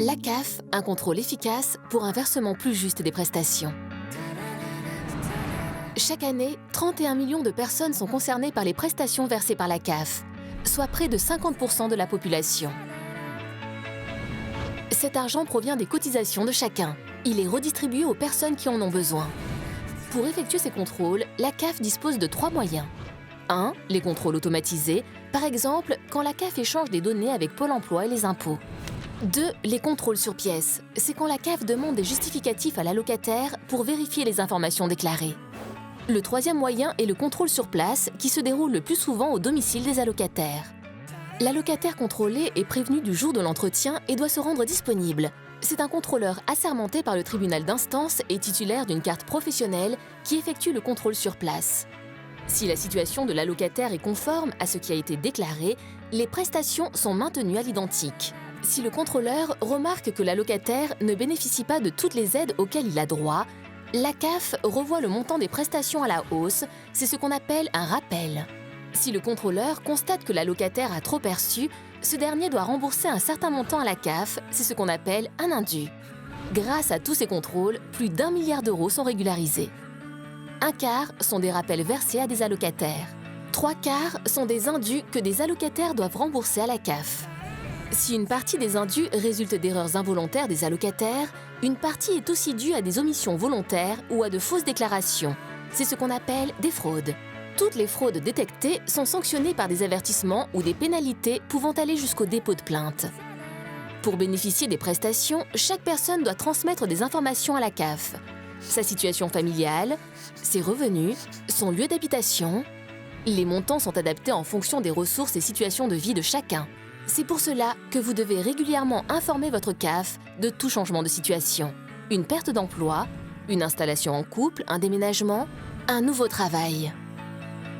La CAF, un contrôle efficace pour un versement plus juste des prestations. Chaque année, 31 millions de personnes sont concernées par les prestations versées par la CAF, soit près de 50% de la population. Cet argent provient des cotisations de chacun. Il est redistribué aux personnes qui en ont besoin. Pour effectuer ces contrôles, la CAF dispose de 3 moyens. 1. Les contrôles automatisés, par exemple quand la CAF échange des données avec Pôle emploi et les impôts. 2. Les contrôles sur pièces, c'est quand la CAF demande des justificatifs à l'allocataire pour vérifier les informations déclarées. Le 3e moyen est le contrôle sur place qui se déroule le plus souvent au domicile des allocataires. L'allocataire contrôlé est prévenu du jour de l'entretien et doit se rendre disponible. C'est un contrôleur assermenté par le tribunal d'instance et titulaire d'une carte professionnelle qui effectue le contrôle sur place. Si la situation de l'allocataire est conforme à ce qui a été déclaré, les prestations sont maintenues à l'identique. Si le contrôleur remarque que l'allocataire ne bénéficie pas de toutes les aides auxquelles il a droit, la CAF revoit le montant des prestations à la hausse, c'est ce qu'on appelle un rappel. Si le contrôleur constate que l'allocataire a trop perçu, ce dernier doit rembourser un certain montant à la CAF, c'est ce qu'on appelle un indu. Grâce à tous ces contrôles, plus d'1 milliard d'euros sont régularisés. 1/4 sont des rappels versés à des allocataires. 3/4 sont des indus que des allocataires doivent rembourser à la CAF. Si une partie des indus résulte d'erreurs involontaires des allocataires, une partie est aussi due à des omissions volontaires ou à de fausses déclarations. C'est ce qu'on appelle des fraudes. Toutes les fraudes détectées sont sanctionnées par des avertissements ou des pénalités pouvant aller jusqu'au dépôt de plainte. Pour bénéficier des prestations, chaque personne doit transmettre des informations à la CAF. Sa situation familiale, ses revenus, son lieu d'habitation. Les montants sont adaptés en fonction des ressources et situations de vie de chacun. C'est pour cela que vous devez régulièrement informer votre CAF de tout changement de situation. Une perte d'emploi, une installation en couple, un déménagement, un nouveau travail.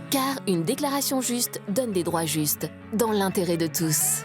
Car une déclaration juste donne des droits justes, dans l'intérêt de tous.